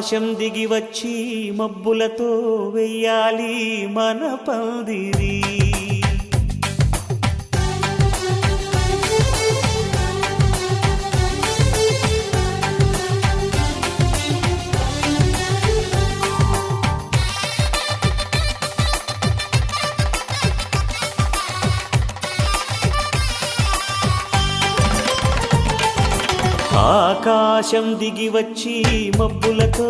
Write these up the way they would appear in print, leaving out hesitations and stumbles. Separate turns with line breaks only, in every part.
ఆకాశం దిగి వచ్చి మబ్బులతో వెయ్యాలి మన పందిరి. ఆకాశం దిగి వచ్చి మబ్బులతో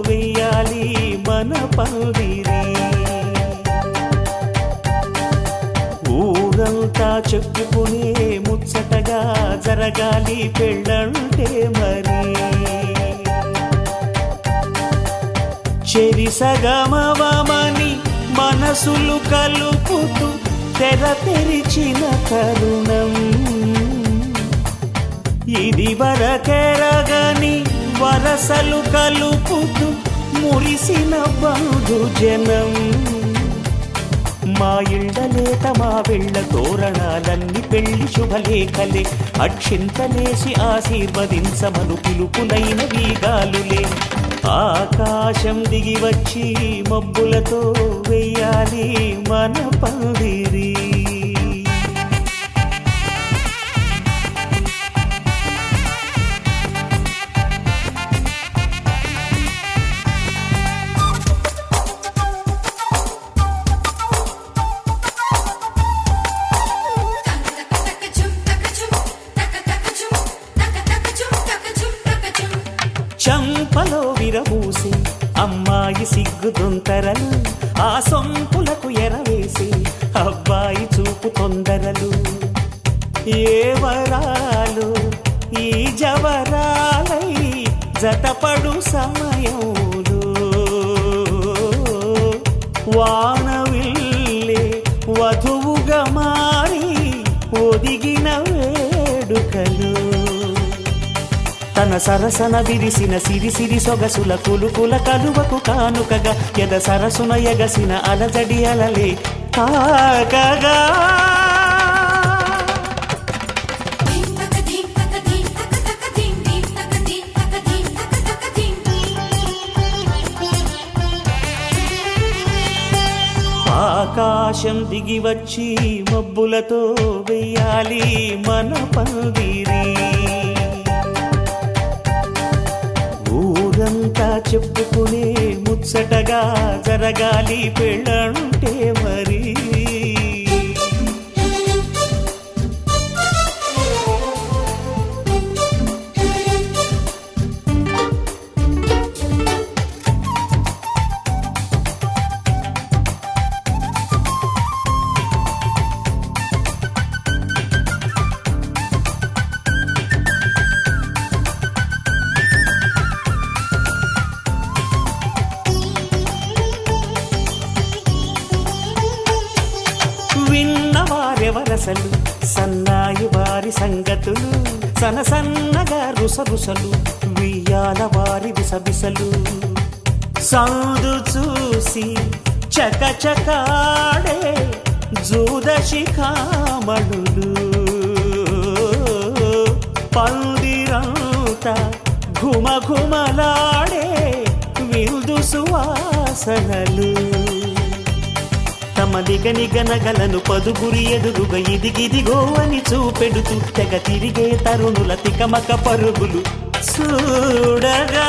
వెయ్యాలి మన పందిరి. ఊరంతా చెప్పుకునే ముచ్చటగా జరగాలి పెళ్ళంటే మరి. చెరిసగమవమని మనసులు కలుపుతూ తెర తెరిచిన తరుణం. ఇది వరకెరగని వరసలు కలుపుతూ మురిసిన బంధుజనం. మా ఇళ్ళలేత మా వెళ్ళ తోరణాలన్నీ పెళ్లి శుభలేఖలే. అక్షింతలేసి ఆశీర్వదించమను పిలుపులైన వీగాలులే. ఆకాశం దిగి వచ్చి మబ్బులతో వెయ్యాలి మన పందిరి. చంపలో విరబూసి అమ్మాయి సిగ్గుదొంతరలు. ఆ సొంపులకు ఎరవేసి అబ్బాయి చూపు తొందరలు. ఏ వరాలు ఈ జవరాలై జతపడు సమయంలో. వానవిల్లే వధువుగా మారి ఒదిగిన వేడుకలు. తన సరసన విరిసిన సిరిసిరి సొగసుల కులుకుల కలువకు కానుకగా ఎద సరసున ఎగసిన అలజడి అలలే తాకగా. ఆకాశం దిగి వచ్చి మబ్బులతో వెయ్యాలి మన పందిరి. ఊరంతా చెప్పుకునే ముచ్చటగా జరగాలి పెళ్ళంటే మరి. విన్నవారెవరసలు సన్నాయి వారి సంగతులు. సనసన్నగా రుసరుసలు వియ్యాల వారి విసబిసలు. సౌదు చూసి చకచకాడే జూదశిఖామణులు. పందిరంతా ఘుమఘుమలాడే విందు సువాసనలు. తమ నిగనిగనగలను పదుగురి ఎదురుగా ఇదిగిదిగో అని చూపెడుతూ తెగ తిరిగే తరుణుల తికమక పరుగులు చూడగా.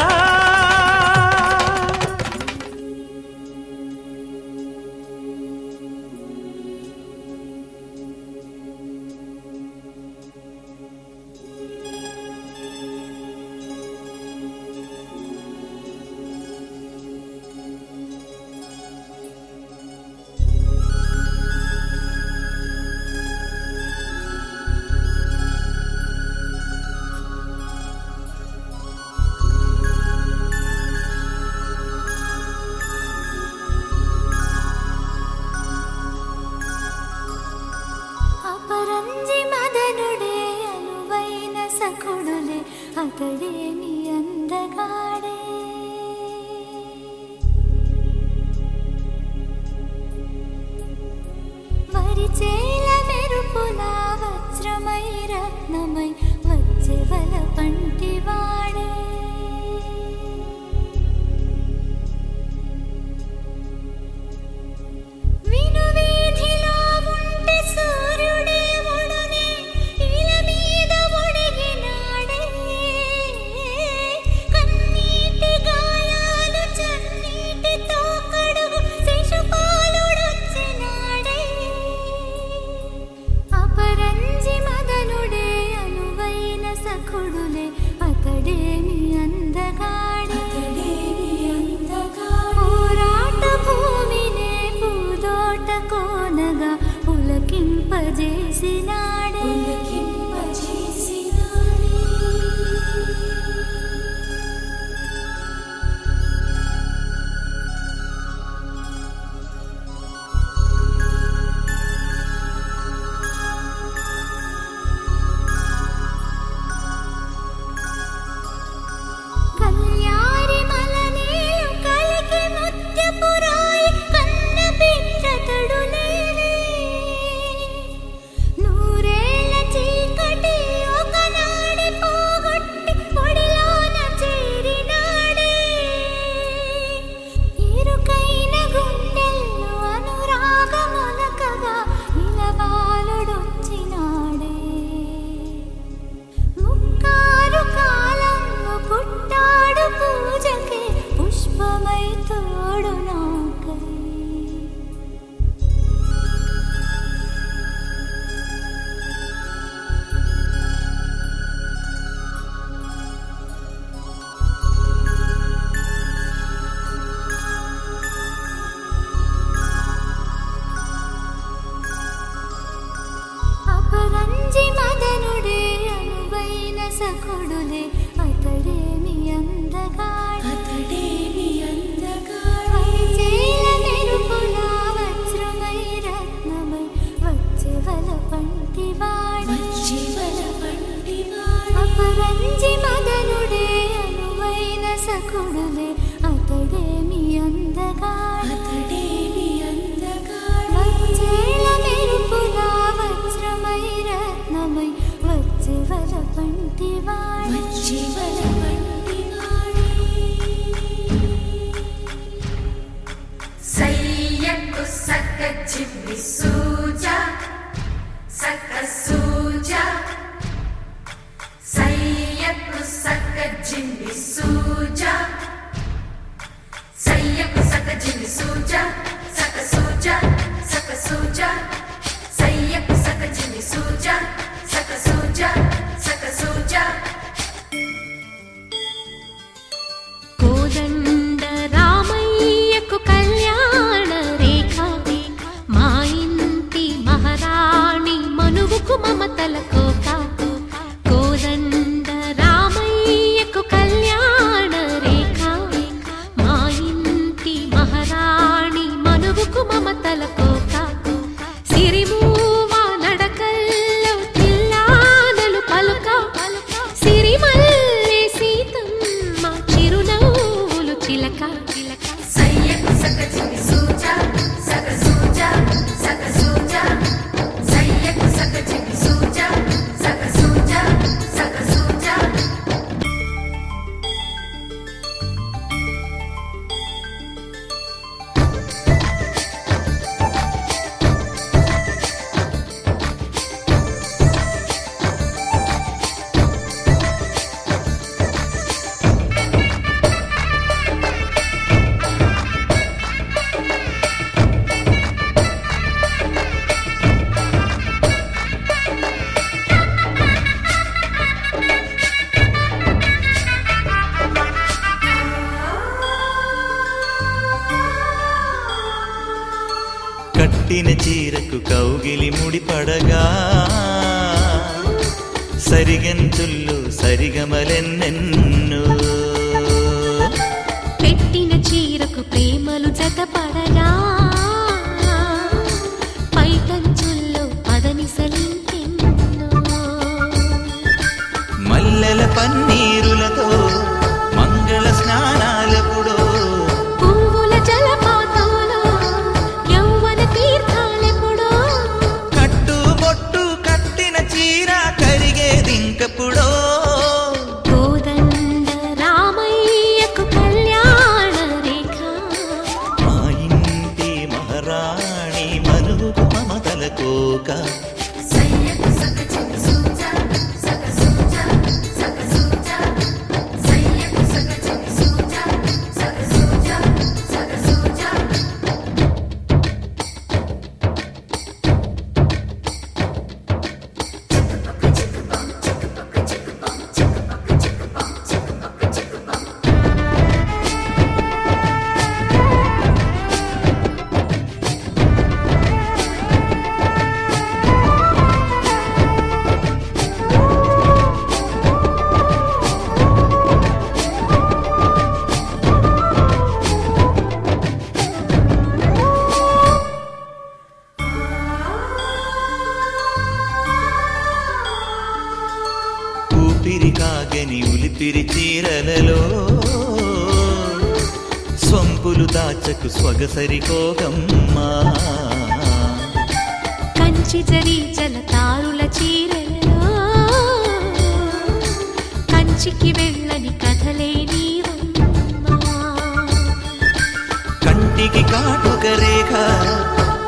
చిమ్మి సూజా సక్క సూజా సయ్యకు సక్క జిమ్మి సూజా సయ్యకు సక్క జిమ్మి సూజా సక్క సూజా సక్క సూజా సయ్యకు సక్క జిమ్మి సూజా సక్క సూజా సక్క సూజా
కోదండ రామయ్యకు కళ్యాణ రేఖ మా ఇంటి మహారాణి మనువుకు మమతల కోక కోదండ రామయ్యకు కళ్యాణ రేఖ మా ఇంటి మహారాణి మనువుకు మమతల కోక సిరిమూవ నడకల్లో తిల్లానలు పలుక సిరిమల్లె సీతమ్మ చిరునవ్వులు చిలక
సయ్యకు సక్క జిమ్మి సూజా సక్క సూజా సక్క సూజా సయ్యకు సక్క జిమ్మి సూజా సక్క సూజా సక్క సూజా
కట్టిన చీరకు కౌగిలి ముడిపడగా సరిగంతుల్లో సరిగమలెన్నెన్ను
పెట్టిన చీరకు ప్రేమలు జతపడగా పైకంచుల్లో పదనిసలింకెన్నో
మల్లెల పన్నీరులతో మంగళ స్నానాలెప్పుడో
పువ్వుల జలపాతంలో యౌవన తీర్థాలెప్పుడో
కట్టుబొట్టు కట్టిన చీర కరిగేదింకప్పుడో
కోదండ రామయ్యకు కళ్యాణ రేఖ
మా ఇంటి మహారాణి మనువుకు మమతల కోక
సయ్యకు సక్క జిమ్మి సూజా సక్క సూజా సక్క సూజా సయ్యకు సక్క జిమ్మి సూజా సక్క సూజా సక్క సూజా
ఊపిరి కాగని ఉలిపిరి చీరలలో స్వంపులు దాచకు స్వగసరి కోగమ్మా
కంచి జరి జలతారుల చీరలలో కంచికి వెళ్ళని కథలే నీవమ్మా
కంటికి కాటుక రేఖ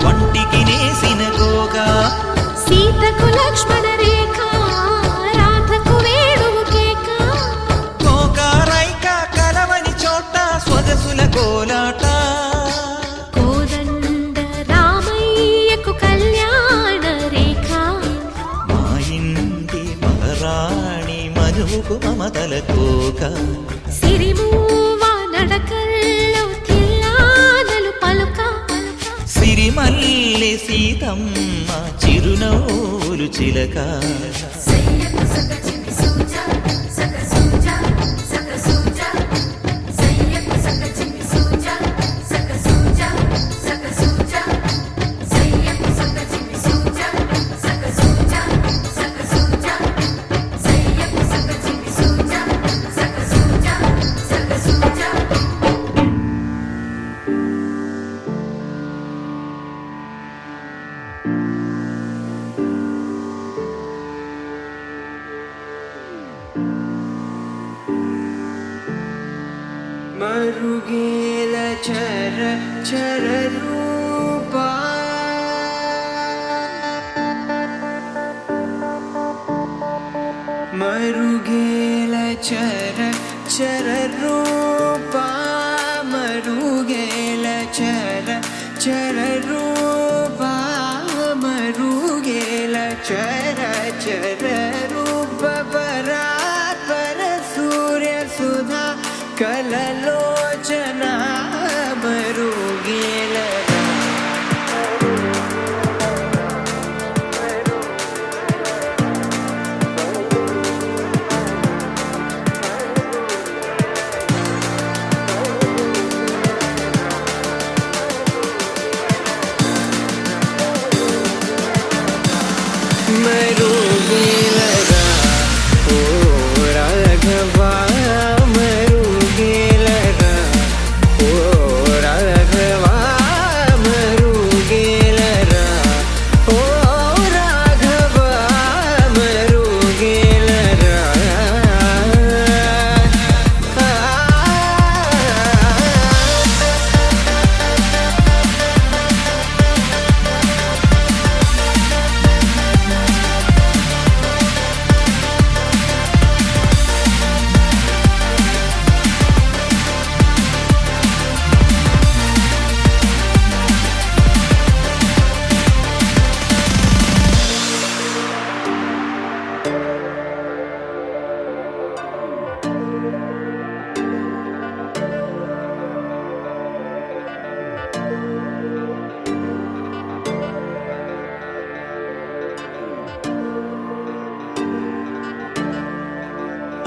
వంటికి నేసిన గోగా
సీతకు లక్ష్మణ రేఖ రాధకు వేణువు కేక
కోకారైక కలవని చోట స్వగసుల కోలాట
కోదండ రామయ్యకు కళ్యాణ రేఖ
మా ఇంటి మహారాణి మనువుకు మమతల కోక
సిరిమూవ నడకల్లో తిల్లానలు పలుక
సిరిమల్లె సీతమ్మ చిరునవ్వులు చిలక
సయ్యకు సక్క జిమ్మి సూజా సక్క సూజా సక్క సూజా సయ్యకు సక్క జిమ్మి సూజా సక్క సూజా సక్క సూజా సయ్యకు సక్క జిమ్మి సూజా సక్క సూజా సక్క సూజా సయ్యకు సక్క జిమ్మి సూజా సక్క సూజా సక్క సూజా
मरुगेल चर चर रूपा रूप मरुगेल चर चर रूप परात्पर सूर्य सुधा कललोचना मरुगेल मरुगेलरा ओ राघवा मरुगेलरा ओ राघवा मरुगेलरा ओ राघवा मरुगेलरा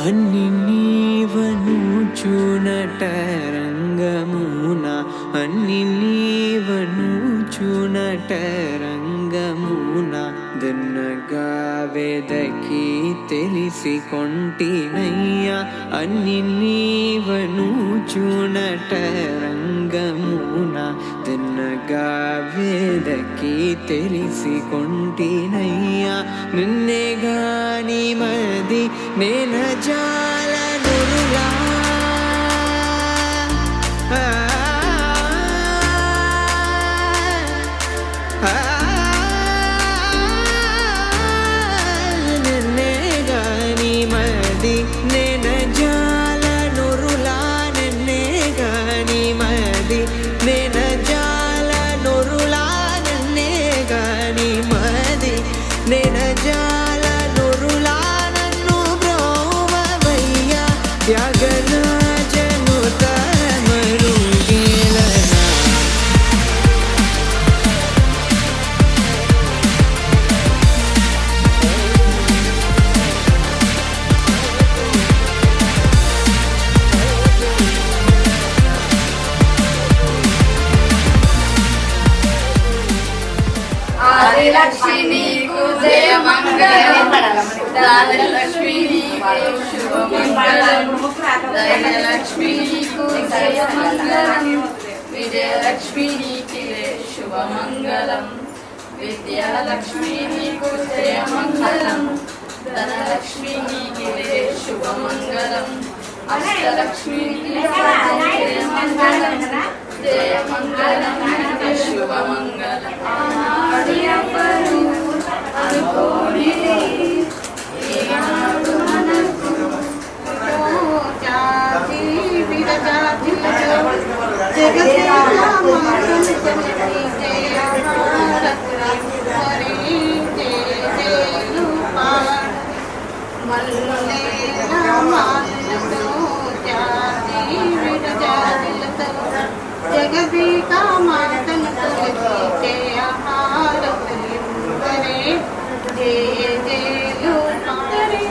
అన్ని నీవను చూనట రంగమున అన్ని నీవను చూనట రంగమున దున్నగా వెదకి తెలిసి కొంటినయ్యా అన్ని నీవను చూనట రంగమున దున్నగా వెదకి తెలిసి కొంటినయ్యా నిన్నే గాని మది నేన జాలనురులా నిన్నే గాని మది నేన జాలనురులా నిన్నే గాని మది నేన జాలనురులా నిన్నే గాని మది నేన జాలనురులా త్యాగరాజనుత మరుగేలరా
ఆదిలక్ష్మి నీకు జయ మంగళం దానలక్ష్మి నీకు శుభమంగళం దయలక్ష్మి నీకు జయ మంగళం విజయలక్ష్మి నీకు శుభమంగళం విద్యాలక్ష్మి నీకు జయ మంగళం ధనలక్ష్మి నీకు శుభమంగళం అష్టలక్ష్మి నీకు జయ మంగళం జయ మంగళం శుభమంగళం ఆడియపరు అనుకోనిది ఈనాడు మనకు జాతి విరజాతిలో జగదేవ మాతను జనని జయ హరి జయలు మల్లేల మాతలతో జాతి విరజాతిలతో జగదేక మాతను తొలిచి జయ హారతులివ్వరే జయ జయలు పాడరే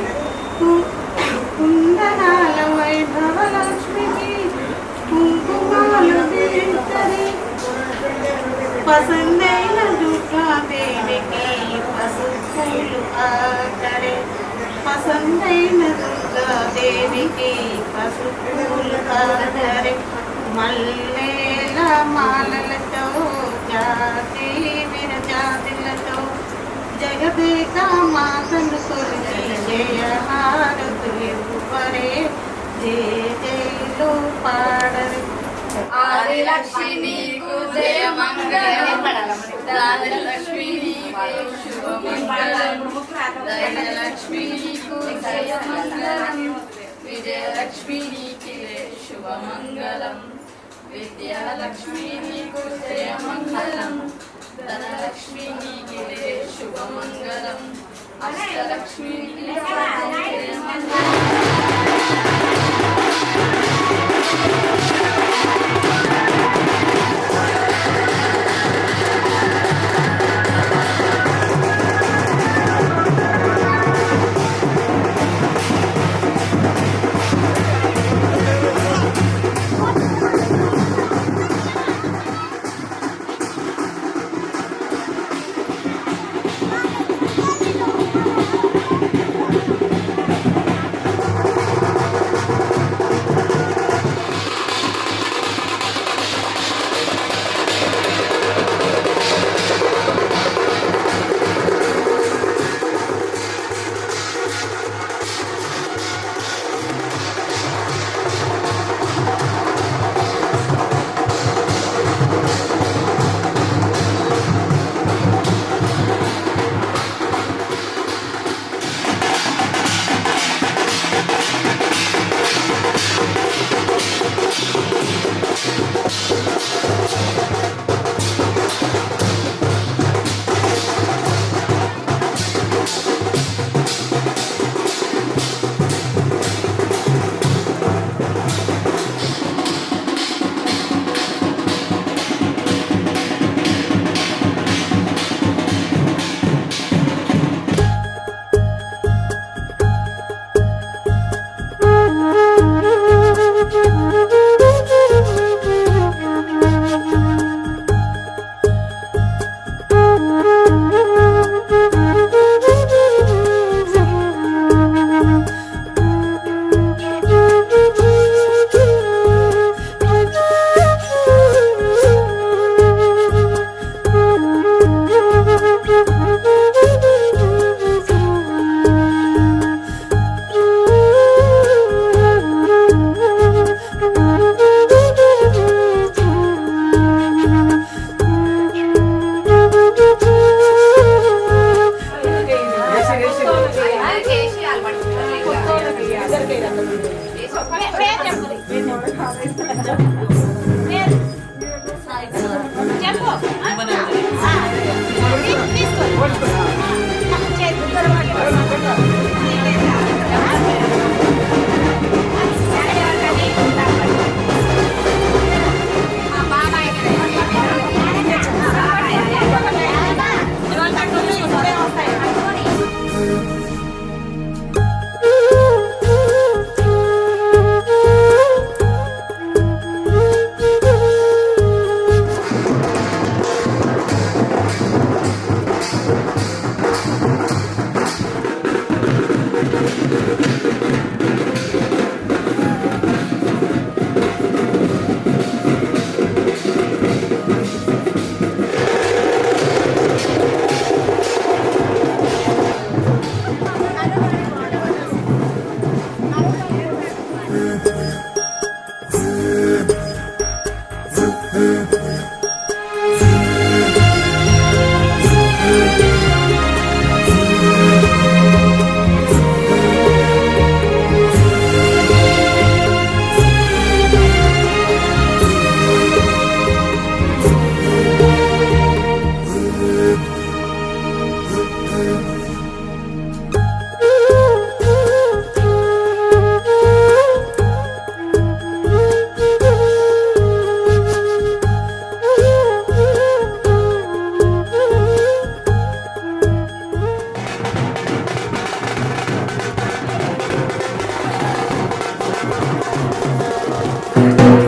కుందనాల వైభవ లక్ష్మికి కుంకుమాలు తీర్చరే పసందైన దుర్గాదేవికి పసుపులు ఆకరే పసందైన దుర్గాదేవికి పసుపులు ఆకరే మల్లేల మాలలతో జాతి విరజాతులతో జగదేక మాతను కొలిచి జయ హారతులివ్వరే జయ జయలు పాడరే ఆదిలక్ష్మి నీకు జయ మంగళం దానలక్ష్మి నీకు శుభమంగళం దయలక్ష్మి నీకు జయ మంగళం విజయలక్ష్మి నీకు శుభమంగళం విద్యాలక్ష్మి నీకు జయమంగళం ధనలక్ష్మి నీకిదే శుభమంగళం అష్టలక్ష్మి నీకు జయమంగళం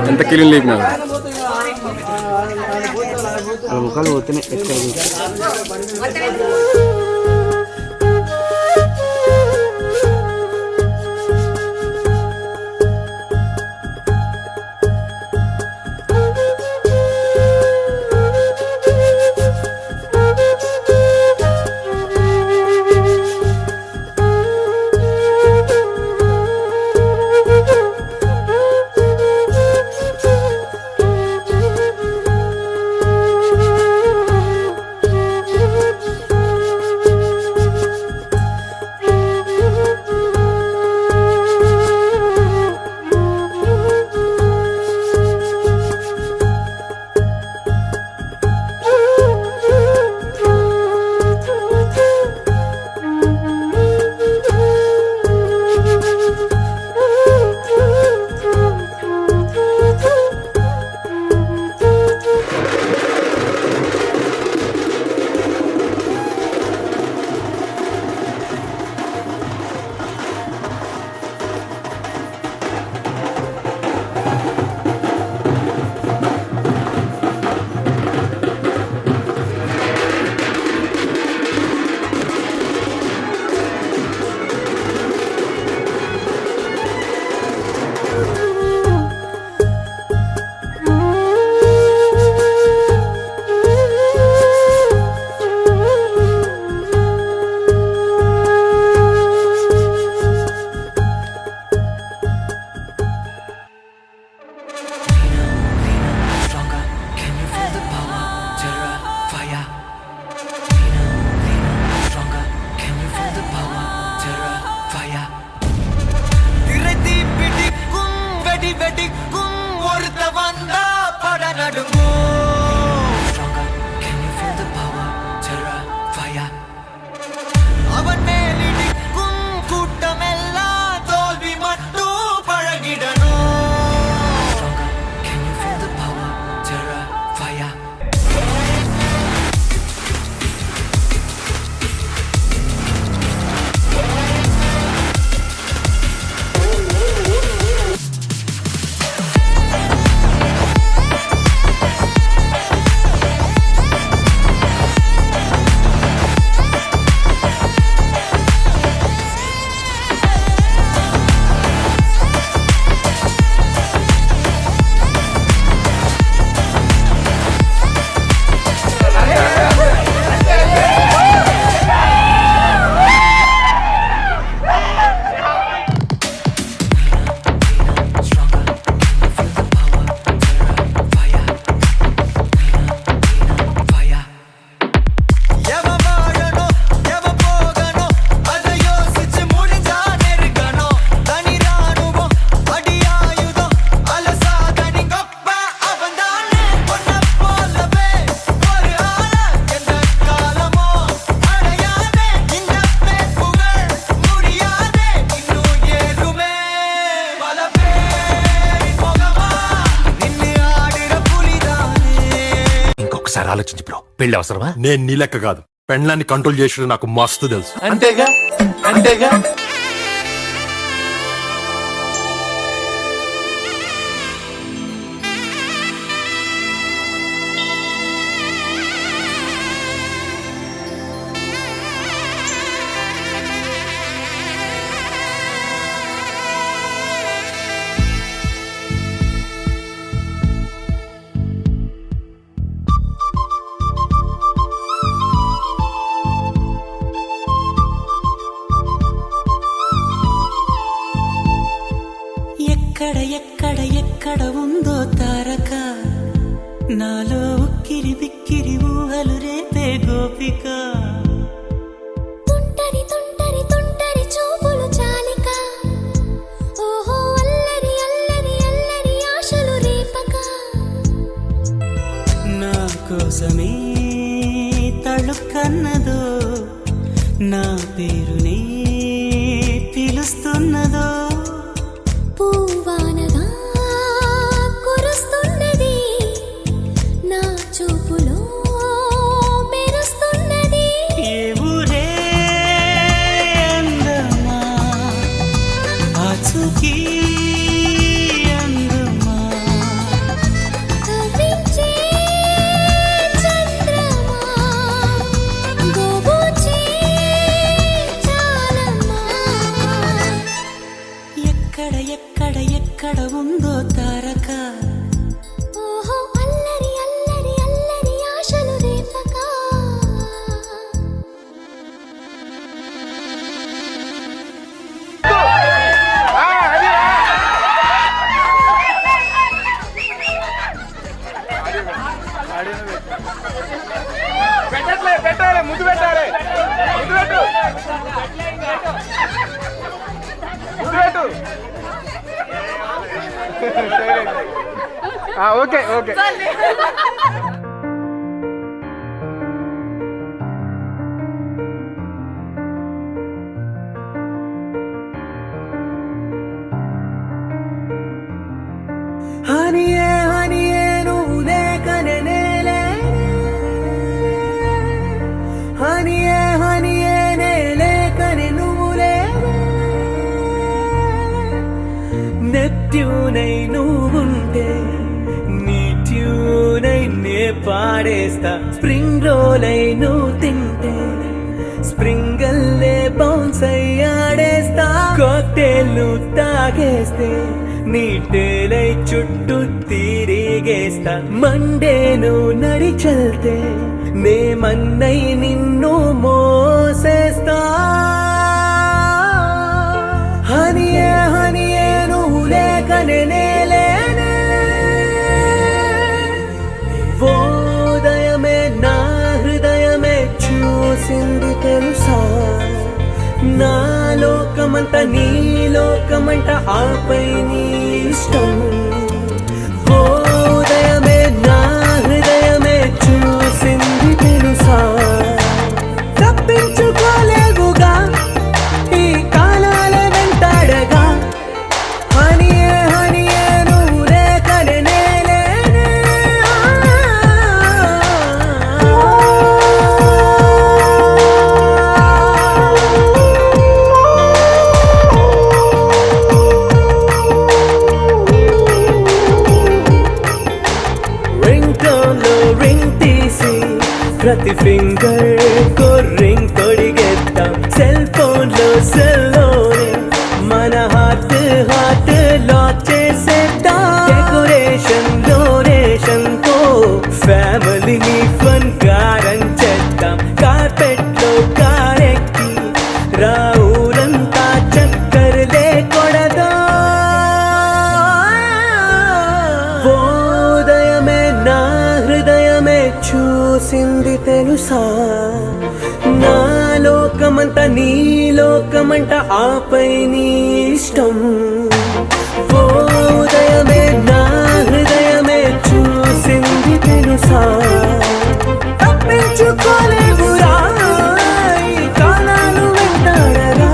ఎంత కిలో లేపినా ముఖాలు పోతున్నాయి ఎక్కడ
ఆలోచించి బ్రో పెళ్లి అవసరమా?
నేను నీ లెక్క కాదు, పెండ్లాన్ని కంట్రోల్ చేసేది నాకు మస్తు తెలుసు.
అంతేగా అంతేగా.
ఎక్కడ ఎక్కడ ఎక్కడ ఉందో తారక, నాలో ఉక్కిరి బిక్కిరి ఊహలు రేపే గోపిక.
తుంటరి తుంటరి తుంటరి చూపులు చాలిక, ఓహో అల్లరి అల్లరి అల్లరి ఆశలు రేపక.
నా కోసమే తళుక్కన్నదో, నా పేరునే పిలుస్తున్నదో.
పూవానగా కురుస్తున్నది, నా చూపులో మెరుస్తున్నది.
ఏ ఊరే అందమా, ఆచూకీ అందమా.
కవ్వించే చంద్రమా, గోబూచే చాలమ్మా.
ఎక్కడ ఎక్కడ ఎక్కడ ఉందో తారక,
ఓహో అల్లరి అల్లరి అల్లరి ఆశలు రేపక.
Okay okay.
హనియే హనియే నువ్వు లేకనే నేలే, హనియే హనియే నే లేకనే నువ్వు లేవే. నెప్ట్యూనై నువ్వుంటే నీ ట్యూనై నే పాడేస్తా. స్ప్రింగ్ రోల్ అయి నువ్వు తింటే స్ప్రింగల్లే బౌన్స్ అయ్యాడేస్తా. కాక్టైల్ నువ్వు తాగేస్తే నీ టేలై చుట్టూ తిరిగేస్తా. మండేను నడి చల్తే నే మన్నై నిన్ను మోసేస్తా. హనియే హనియే నువ్వు లేకనే నేలేనే. ఓదయమే నా హృదయమే చూసింది తెలుసా. నా లోకమంట నీ లోకమంట ఆపై నీ ఇష్టం. ఓదయమే నా హృదయమే చూసింది తెలుసా. తప్పించుకోలేవుగా ఈ కాలాల వెంటాడగా. హనియే హనియే నువ్వు లేకనే నేలేనే. ప్రతి ఫింగర్ కో రింగ్ తొడిగేద్దాం. సెల్ ఫోన్ లో సెల్లోనే మన హార్ట్ హార్ట్ లాక్ చేసేద్దాం. డెకరేషన్ డొనేషన్ తో ఫ్యామిలీని ఫన్ గారం చేద్దాం. కార్పెట్ లో కారెక్కి రావులంతా చక్కర్లే కొడదా. ఓదయమే నా హృదయమే చూసింది తెలుసా. నా లోకమంట నీ లోకమంట ఆపై నీ ఇష్టం. ఓదయమే నా హృదయమే చూసింది తెలుసా. తప్పించుకోలేవురా ఈ కాలాలు వెంటాడగా.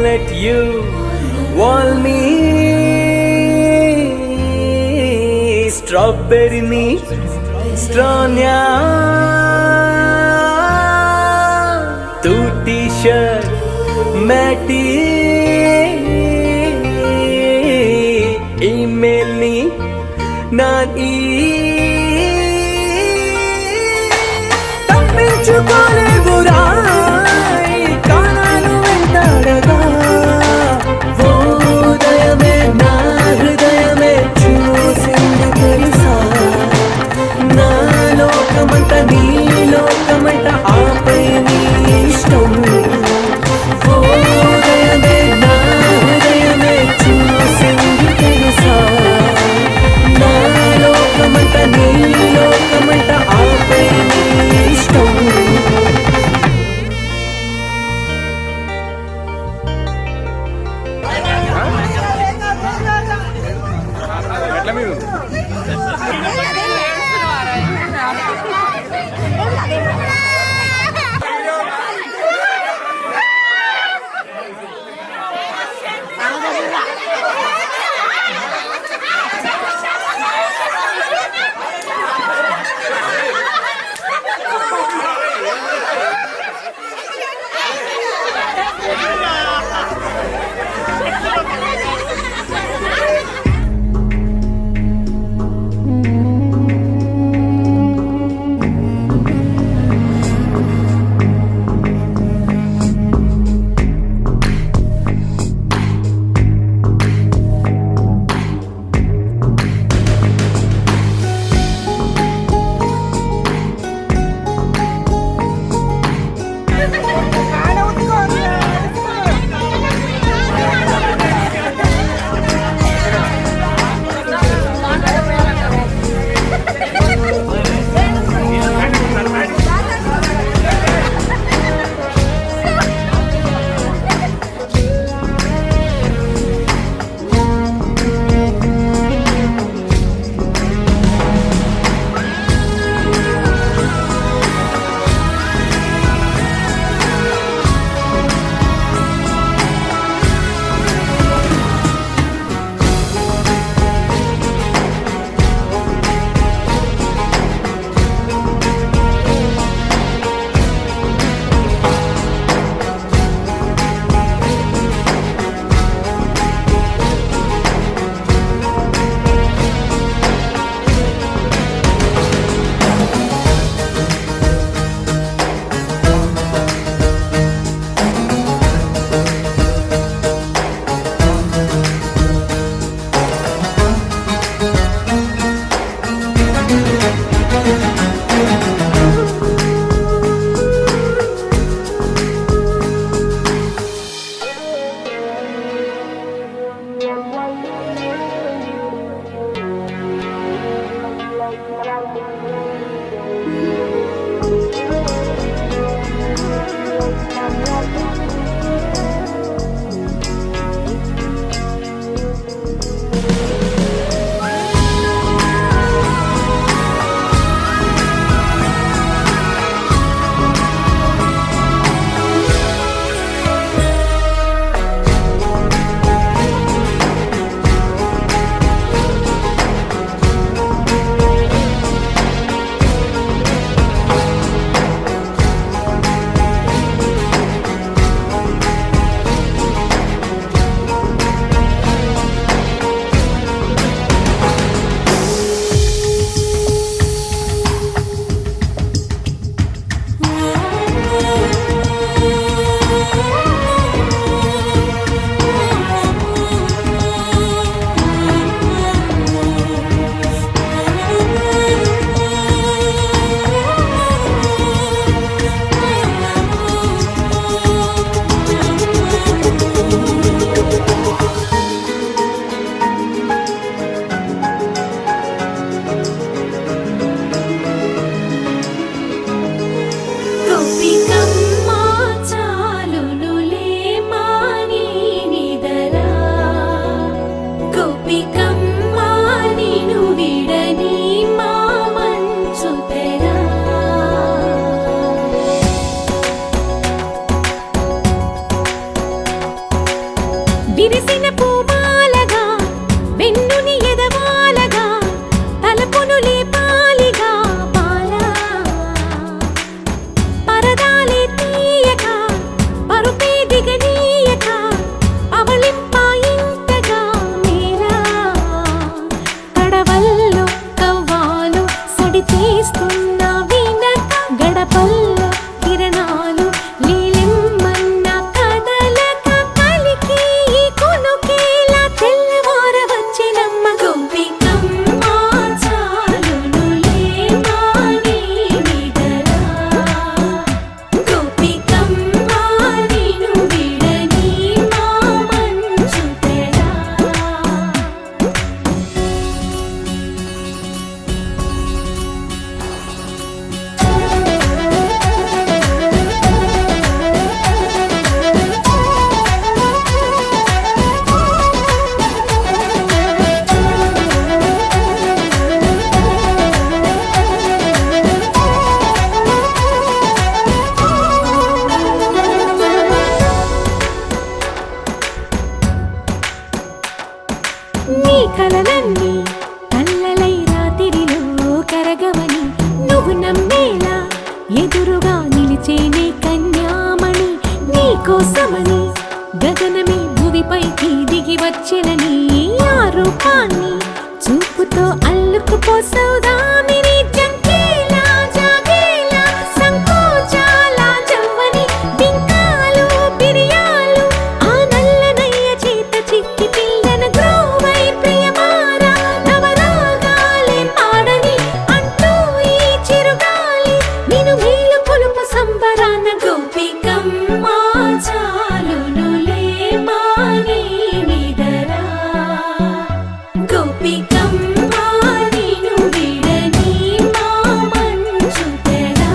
let you wall me. Strawberry ni stranya, tu t-shirt matty, email ni nan తప్పించుకోలేవురా ఈ కాలాలు వెంటాడగా. ఓ ఉదయమే నా హృదయమే చూసింది తెలుసా, నా లోకమంట నీ లోకమంట ఆపై నీ ఇష్టం. ఓ ఉదయమే నా హృదయమే చూసింది తెలుసా, నా లోకమంట నీ లోకమంట ఆపై నీ ఇష్టం.
ఎట్లా మీరు
విరిసిన పూమాలగా వెన్నుని ఎదవాలగా తలపును లేపాలిగా బాలా పరదాలే తీయక పరుపే దిగనీయక అవలింపాయింతగా మేరా కడవల్లో కవ్వాలు సడి చేస్తున్న వినక గడపల్లో కిరణాలు లీలెమ్మన్న కదలక కలికి ఈ కొనుకేలా తెల్లవార వచ్చినమ్మ గోపికమ్మ చాలునులే మాని విడరా గోపికమ్మ నిను విడని మా మంచు తెరా నీ కలలన్నీ కల్లలై రాత్రిలో కరగవని నువ్వు నమ్మేలా ఎదురుగా నిలిచేనే కన్యామణి నీ కోసమని గగనమే భువిపైకి దిగి వచ్చినని ఆ రూపాన్ని చూపుతో అల్లుకుపోసౌదామిని జంకేలా జాగేలా సంకోచాల జవ్వని బింకాలు బిరియాలు ఆ నల్లనయ్య చేత చిక్కి పిల్లన గ్రోవై ప్రియమారా నవరాగాలే పాడని అంటూ ఈ చిరుగాలి నిన్ను మేలు కొలుపు సంబరాన గోపికమ్మ చాలునులే మాని విడరా గోపికమ్మ నిను విడని మా మంచు తెరా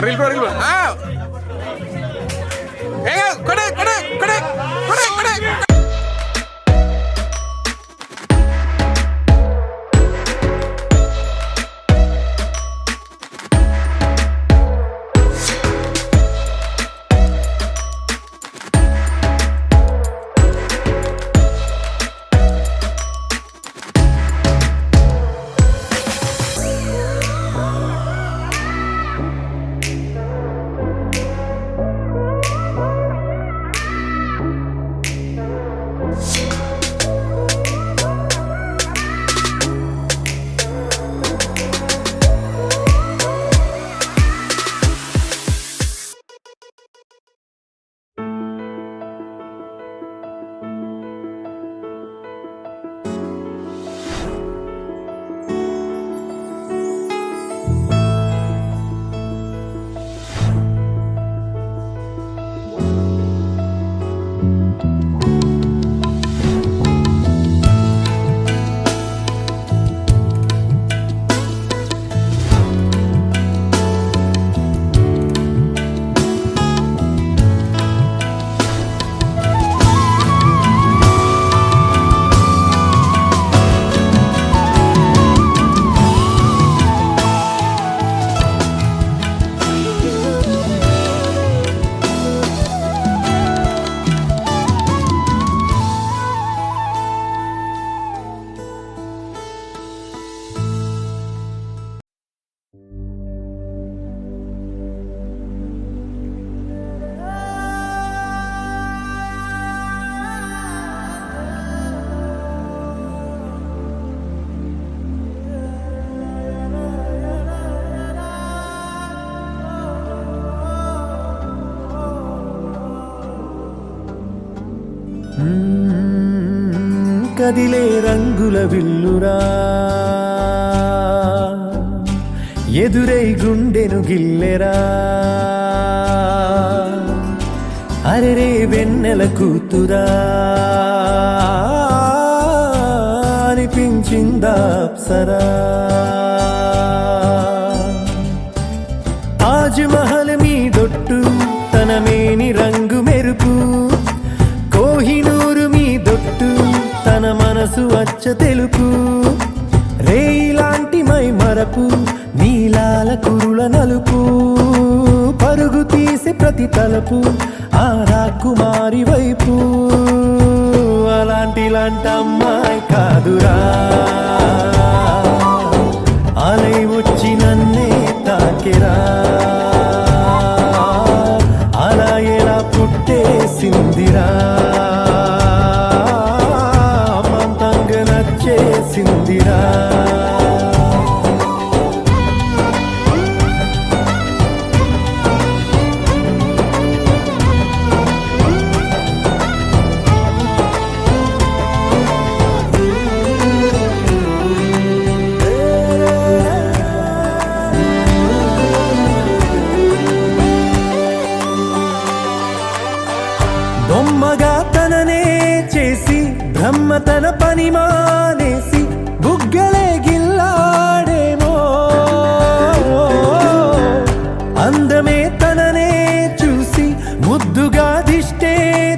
రీల్ బ్రో రీల్ బ్రో కొడే కొడే కొడే కొడే కొడే
కదిలే రంగుల విల్లురా ఎదురై గుండెను గిల్లెరా అరెరే వెన్నెల కూతురా అప్సరా తాజ్ మహల్ మీదొట్టు తన మేని రంగు మెరుపు కోహినూరు మీదొట్టు తన మనసు అచ్చ తెలుపు రేయిలాంటి మై మరపు నీలాల కురుల నలుపు పరుగు తీసి ప్రతి తలపు ఆ రాకుమారి వైపు అలాంటి అమ్మాయి కాదురా అలై వచ్చి నన్నే తాకిరా అలా ఎలా పుట్టేసిందిరా అమ్మంతంగా నచ్చేసిందిరా బొమ్మగా తననే చేసి బ్రహ్మ తన పని మానేసి బుగ్గలే గిల్లాడేమో అందమే తననే చూసి ముద్దుగా దిష్టే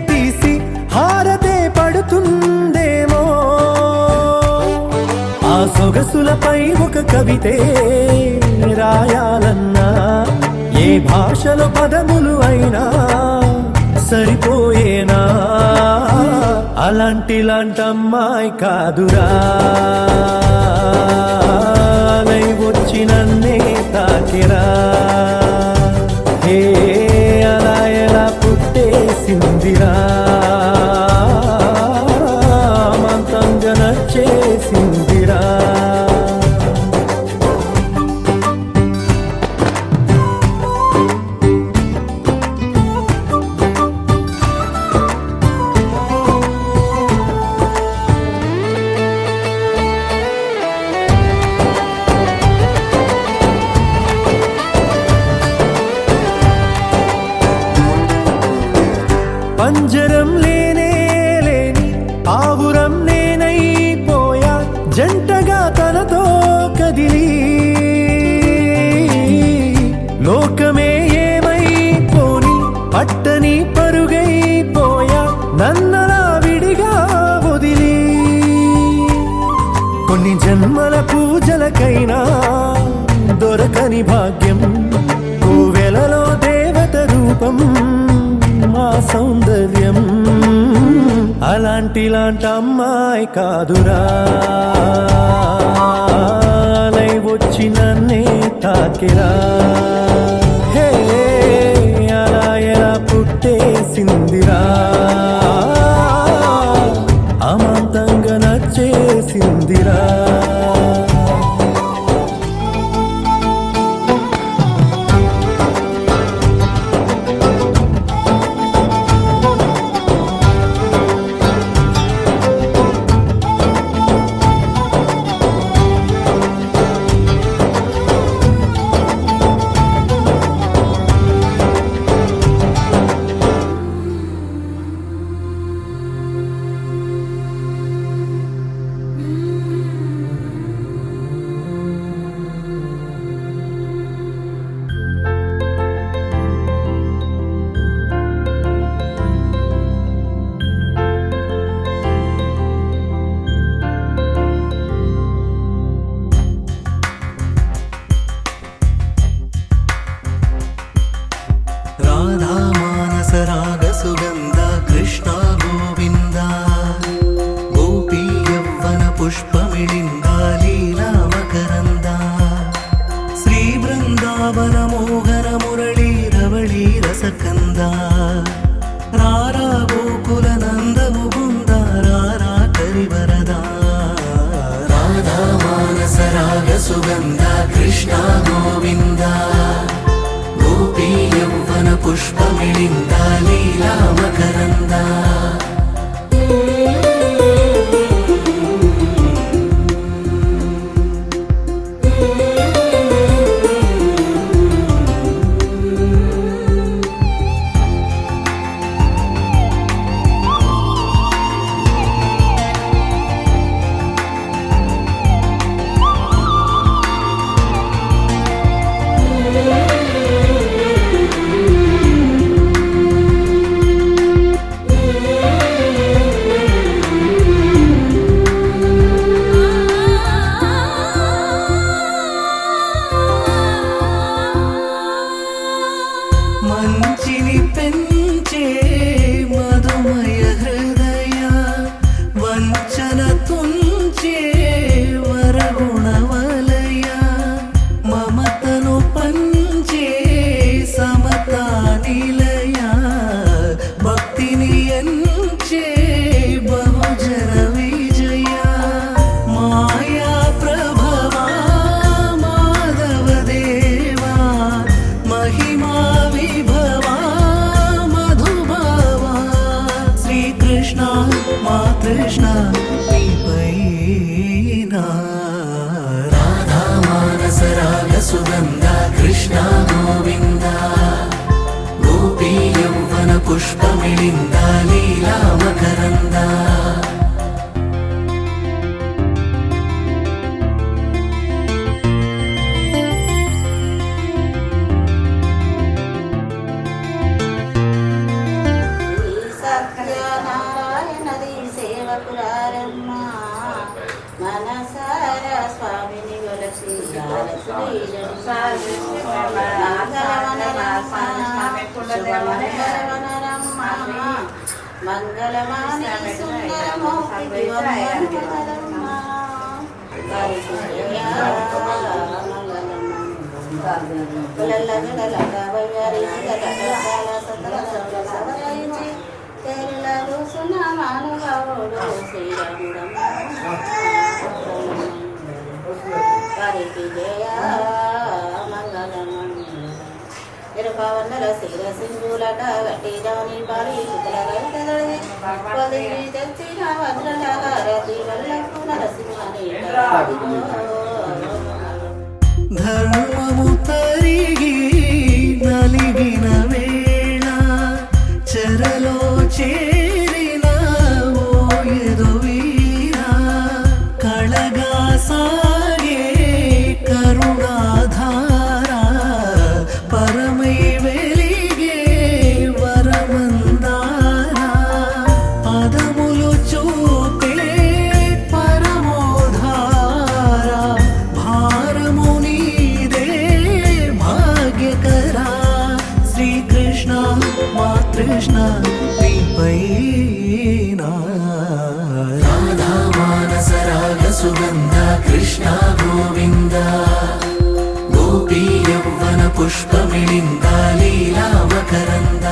తీసి హారతే పడుతుందేమో ఆ సొగసులపై ఒక కవితే రాయాలన్నా ఏ భాషలో పదములు అయినా సరిపోయేనా అలాంటి అమ్మాయి కాదురా నై వచ్చి నన్నే తాకిరా హే అలా ఎలా పుట్టేసిందిరా మంతంగా నచ్చేసిందిరా పంజరం లేనే లేని ఆవురం నేనైపోయా జంటగా తనతో కదిలి లోకమే ఏమైపోని పట్టని పరుగైపోయా నన్నలా విడిగా వదిలి కొన్ని జన్మల పూజలకైనా దొరకని భాగ్యం కోవెలలో దేవత రూపం మా సౌందర్యం అలాంటి అమ్మాయి కాదురా అలై వచ్చి నన్నే తాకిరా హే అలా ఎలా పుట్టేసిందిరా అమాంతంగా నచ్చేసిందిరా
రాధా మానస రాగ సుగంధ కృష్ణ గోవింద గోపీ యవ్వన పుష్పమిళింద లీలా మకరంద శ్రీ బృందావన మోహన మురళీ రవళీ రసకంద రారా గోకుల నంద ముకుంద రారా కరివరద రాధా మానస రాగ సుగంధ కృష్ణ గోవింద గోపీ యవ్వన పుష్పమిళింద లీలా మకరంద
మా కృష్ణ నీపైనా రాధా మానస రాగ సుగంధ కృష్ణ గోవింద గోపీ యౌవన పుష్పమిళింద లీలా మకరంద
సత్యనారాయణది సేవకురారమ్మ మనసార స్వామిని కొలసి మంగళమాని సుందరమూర్తి తెల్లలు సున్నమానుభావుడు శ్రీరాముడమ్మ వారికి జయ మంగళమం ఇరుపవన్నల శిర సింధులట గట్టి దాని పాలి శుతుల రైతదడి పదిని తెచ్చిన వజ్రనగారతి వల్లకు నరసింహని
ధర్మము తరిగి నలిగిన వేళ చెరలో చేరిన ఓయదు వీరా కళగా సాగే కరుణాధార పరమై వెలిగే వరమందార పదములు చూపే పరమోధార భారము నీదే భాగ్యకరా శ్రీకృష్ణ మా కృష్ణ నీపైనా రాధా మానస రాగ సుగంధ కృష్ణ గోవింద గోపీ యౌవన పుష్పమిళింద లీలా మకరంద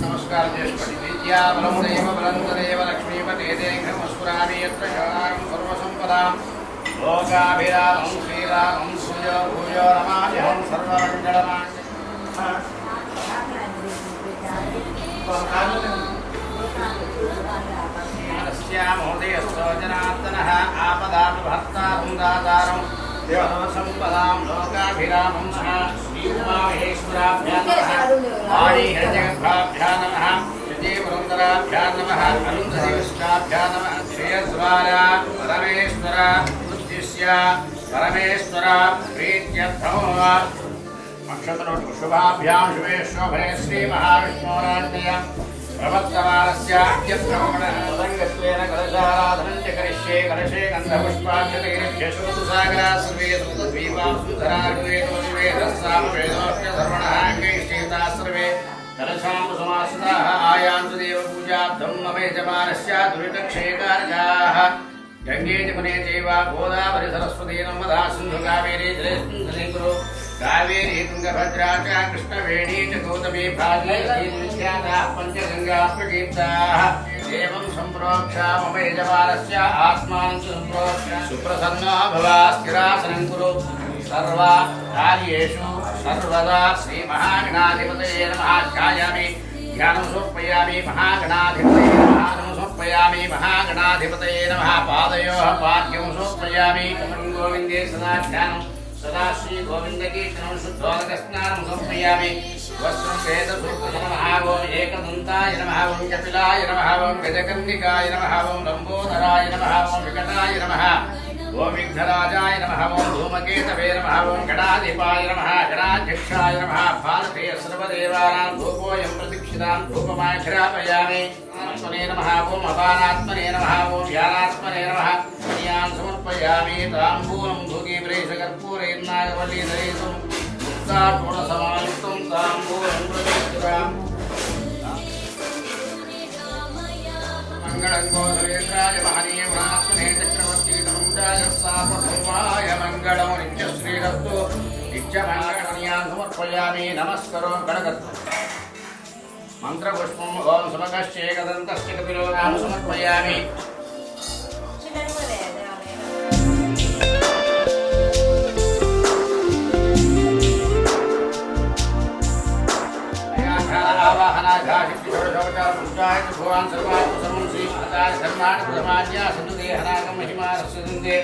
నమస్కారం చేసుకోండి. విద్యా బలముదేవ బలంతరేవ లక్ష్మీపతే దేహమస్ఫురామి యత్ర శరణాగం సర్వసంపదాం లోకాభిరామం శ్రీరామం భూయో భూయో నమామ్యహం సర్వమంగళమాంగళ్యం. మోదయస్తో జనార్దనః ఆపదాపహర్తారం దాతారం సర్వసంపదాం లోకాభిరామం శ్రీమహేశ్వరాభ్యాం నమః ఆదిహిరణ్యగర్భాభ్యాం నమః విజయపురందరాభ్యాం నమః అరుంధతివిష్టాభ్యాం నమః శ్రేయస్వార పరమేశ్వర ఉద్దిశ్య పరమేశ్వర ప్రీత్యర్థం నక్షత్రం శుభాభ్యాం శుభే శోభనే శ్రీ మహావిష్ణోరాజ్ఞయ ప్రవర్తమానస్య అద్యప్రమణంగత్వేన కలశారాధనం చ కరిష్యే కలశే గంధపుష్పాక్షతైర్భ్యశోతుసాగరా సర్వే సముద్రద్వీపాం సుందరాగ్వేదోవేదస్సామవేదోష్ట సర్వణః అంగైశ్చేతా సర్వే కలశాం సమాశ్రితాః ఆయాంతు దేవపూజార్థం మమేజమానస్య దురితక్షేకారకాః గంగే జమునే చైవ గోదావరి సరస్వతీ నర్మదా సింధు కావేరీ జలేస్మిన్ కురు కావేరీ తుంగభద్రా చ కృష్ణవేణీ చ గౌతమీ భాగీరథీ విఖ్యాతాః పంచగంగా ప్రకీర్తాః ఏవం సంప్రోక్ష మమ యజమానస్య ఆత్మానం సంప్రోక్ష సుప్రసన్నో భవ స్థిరాసనం కురు సర్వ కార్యేషు సర్వదా శ్రీ మహాగణాధిపతయే నమః ధ్యాయామి ధ్యానం సమర్పయామి మహాగణాధిపతయే నమః సమర్పయామి మహాగణాధిపతయే నమః పాదయోః పాద్యం సమర్పయామి గోవిందే సదా ధ్యానం सदा श्री गोविंद की शुद्धोदक स्नानं समर्पयामि वस्त्रं वेदसूत्रं नमः ओम एकदन्ताय नमः ओम कपिलाय नमः ओम गजकर्णिकाय नमः ओम लंबोदराय नमः ओम विकटाय नमः ओम विघ्नराजाय नमः ओम धूमकेतवे नमः ओम गणाधिपाय नमः गणाध्यक्षाय नमः भारते सर्वदेवानां धूपोऽयं प्रदीक्षितां धूपमाघ्रापयामि आत्मने नमः ओम अपानात्मने नमः ओम ध्यानात्मने नमः यान् समर्पयामि ताम्बूलं धूगीप्रेषकर्पूरेन्नागवल्लीधरेशं मुक्ताटोणसमायुक्तं ताम्बूलं प्रतिष्ठिताम् मंगलं गोधरेन्द्राय महनीय महात्मने चक्रवर्ती तनुजाय सार्वभौमाय मंगलं नित्यश्रीरस्तु नित्यमङ्गलमणियान् समर्पयामि नमस्करो गणगत् मंत्रपुष्पम् ओम समकश्चेकदन्तस्य कपिलोकान् समर्पयामि भगवान सर्वात्म समं श्री आचार्य धर्माण प्रमाज्ञा सन्दुते हनागम महिमा रसदन्ते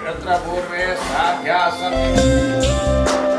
यत्र पूर्वे साध्यासन्